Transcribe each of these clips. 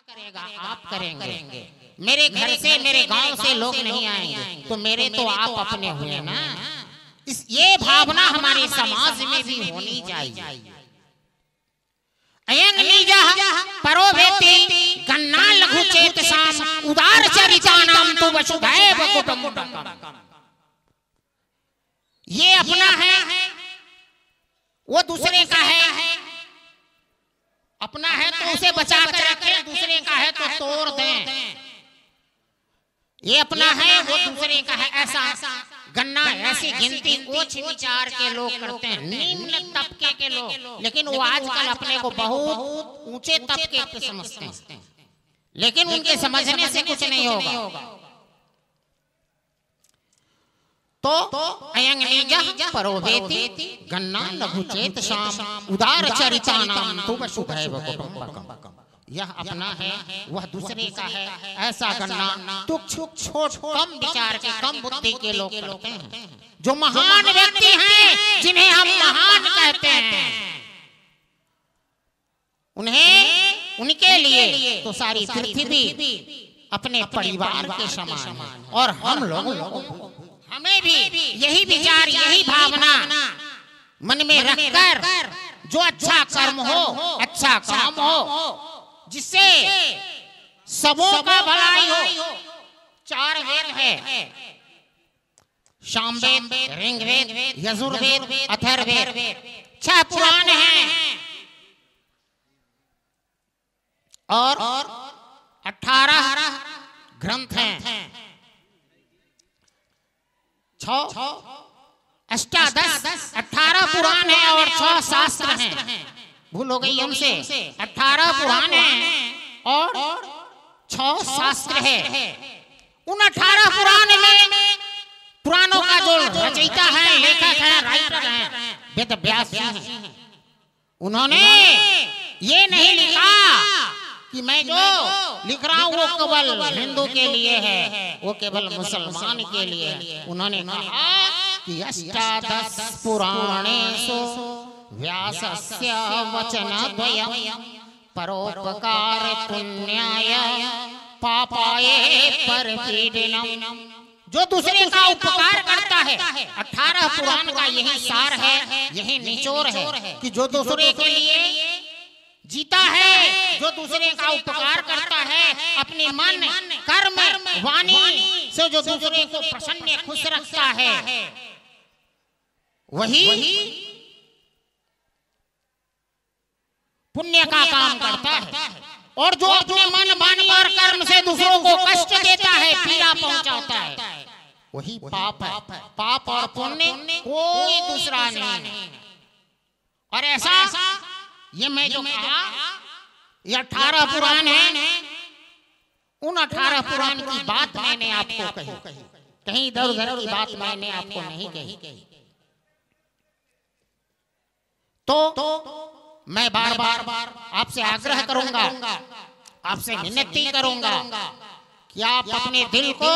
करेगा? आप करेंगे। मेरे घर से, मेरे गांव से लोग नहीं आएंगे, तो मेरे तो आप अपने हुए ना। ये भावना हमारे समाज में भी होनी चाहिए। अयं निजः परोवेति गन्ना लघु चेतसाम उदार चरितानाम तु वसुधैव कुटुम्बकम्। ये अपना है, वो दूसरे का है। अपना है तो उसे बचा कर रखें, दूसरे का है तो तोड़ दें। ये अपना है, वो दूसरे का है, ऐसा गन्ना ऐसी गिनती उच्च विचार के लोग करते हैं, निम्न तबके के लोग। लेकिन वो आजकल अपने को बहुत ऊंचे तबके के समझते हैं, लेकिन उनके समझने से कुछ नहीं होगा। तो अयं निजः परोवेति गन्ना लघु चेतसाम उदार चरितानाम तु वसुधैव कुटुम्बकम्। यह अपना है, वह दूसरे का है, ऐसा गन्ना तुच्छ छोट कम विचार के, कम बुद्धि के लोग करते हैं। जो महान व्यक्ति हैं, जिन्हें हम महान कहते हैं, उन्हें, उनके लिए तो सारी पृथ्वी अपने परिवार के समान है। और हम लोग, हमें भी यही विचार, यही भावना मन में रखकर जो अच्छा कर्म हो, अच्छा काम हो, जिससे सबों का भलाई हो। 4 वेद है, सामवेद, ऋग्वेद, यजुर्वेद, अथर्ववेद। 6 पुराण हैं और 18 ग्रंथ हैं। 18 पुराण है और 6 शास्त्र हैं। भूल हो गई हमसे। 18 पुराण हैं और 6 शास्त्र है। उन 18 पुराण में, पुराणों का जो रचयिता है, लेखक है, राइटर है, वेद व्यास जी हैं। उन्होंने ये नहीं लिखा कि मैं जो लिख रहा हूँ वो केवल हिंदू के लिए है, वो केवल मुसलमान के लिए है। उन्होंने कहा कि 18 पुराणेषु व्यासस्य वचनद्वयम् परोपकार पुण्याय पापाय परपीडनम्। जो दूसरे का उपकार करता है, 18 पुराण का यही सार है, यही निचोड़ है कि जो दूसरे के लिए जीता है, जो दूसरे का उपकार करता है, अपने मन, कर्म, वाणी से जो दूसरे को प्रसन्न, खुश रखता है, वही पुण्य का काम करता है। और जो अपने मन, वाणी और कर्म से दूसरों को कष्ट देता है, पीड़ा पहुंचाता है, वही पाप है। पाप और पुण्य कोई दूसरा नहीं है। और ऐसा ये मैं जो कहा, ये 18 पुराण है, उन 18 पुराण की बात मैंने आपको कही, कहीं इधर उधर की बात मैंने आपको नहीं कही। तो मैं बार बार आपसे आग्रह करूंगा, आपसे विनती करूंगा कि आप अपने दिल को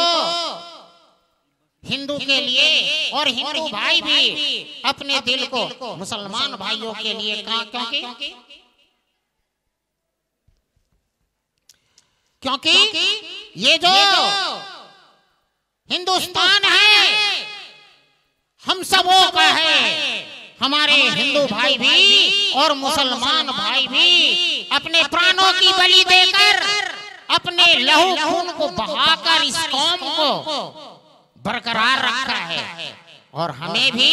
हिंदू के लिए, और हिंदू भाई भी अपने दिल को मुसलमान भाइयों के लिए, क्योंकि ये जो हिंदुस्तान है हम सबों का है। हमारे हिंदू भाई भी और मुसलमान भाई भी अपने प्राणों की बलि देकर, अपने लहू खून को बहाकर इस कौम को बरकरार रखा है। और हमें भी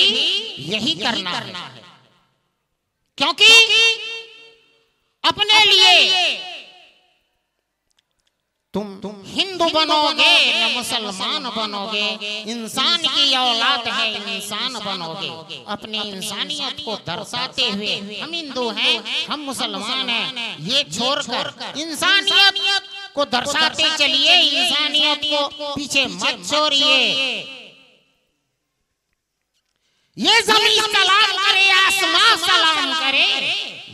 यही करना है, क्योंकि अपने लिए तुम हिंदू बनोगे न मुसलमान बनोगे, इंसान की औलाद है, इंसान बनोगे। अपनी इंसानियत को दर्शाते हुए, हम हिंदू हैं, हम मुसलमान हैं, ये छोड़कर इंसानियत को दर्शाते चलिए। इंसानियत को पीछे मत छोड़िए। ये जमीन सलाम करे, आसमां सलाम करे,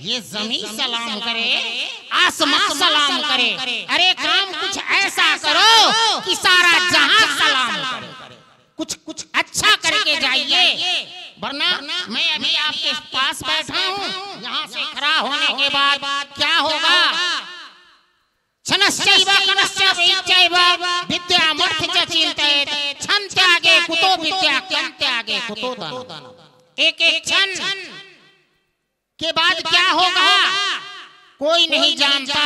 ये जमीन सलाम करे, आसमां सलाम करे। अरे काम कुछ ऐसा करो कि सारा जहां सलाम करे। कुछ अच्छा करके जाइए, वरना मैं अभी आपके पास बैठा हूँ, यहाँ से खड़ा होने के बाद क्या होगा? क्षणश्चैव कणश्च वैश्चैव विद्यामर्थ च चिन्तयेत् क्षण त्यागे कुतो विद्या क्षण त्यागे कुतो धन। एक एक क्षण के बाद क्या होगा कोई नहीं जानता।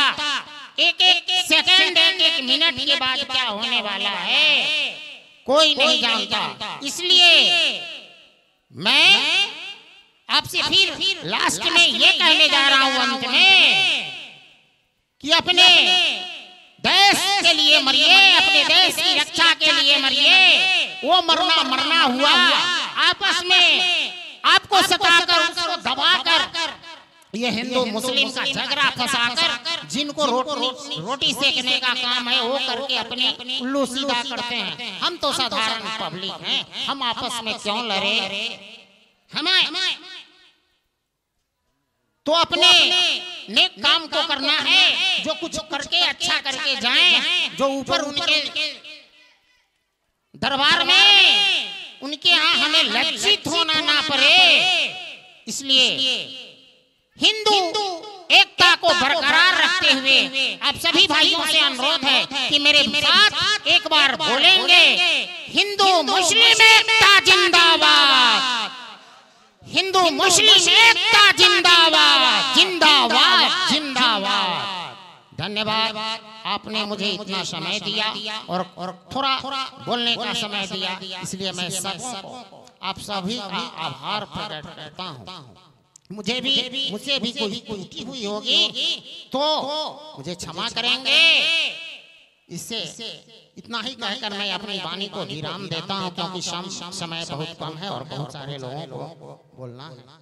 एक एक सेकंड एक एक मिनट के बाद क्या होने वाला है कोई नहीं जानता। इसलिए मैं आपसे फिर लास्ट में ये कहने जा रहा हूं अंत में कि अपने देश के लिए मरिए, अपने देश की रक्षा के लिए मरिए। वो मरना मरना हुआ आपस में आपको सताकर उसको दबाकर ये हिंदू मुस्लिम का झगड़ा फंसाकर जिनको रोटी सेकने का काम है वो करके अपने उल्लू सीधा करते हैं। हम तो साधारण पब्लिक हैं, हम आपस में क्यों लड़े। हमें तो अपने नेक काम को करना है, जो कुछ करके अच्छा करके जाएं, जो ऊपर उनके दरबार में उनके यहाँ हमें लज्जित होना ना पड़े। इसलिए हिंदू एकता को बरकरार रखते हुए आप सभी भाइयों से अनुरोध है कि मेरे साथ एक बार बोलेंगे हिंदू मुस्लिम एकता जिंदाबाद, हिंदू मुस्लिम एकता जिंदाबाद, जिंदाबाद जिंदाबाद। धन्यवाद, आपने मुझे इतना समय दिया और थोड़ा बोलने का समय दिया, इसलिए मैं सबको आप सभी का आभार प्रकट करता हूँ। मुझसे भी कोई त्रुटि हुई होगी तो मुझे क्षमा करेंगे। इससे इतना ही कहकर मैं अपनी वाणी को विराम देता हूँ, क्योंकि समय बहुत कम है और बहुत सारे लोगों को बोलना है।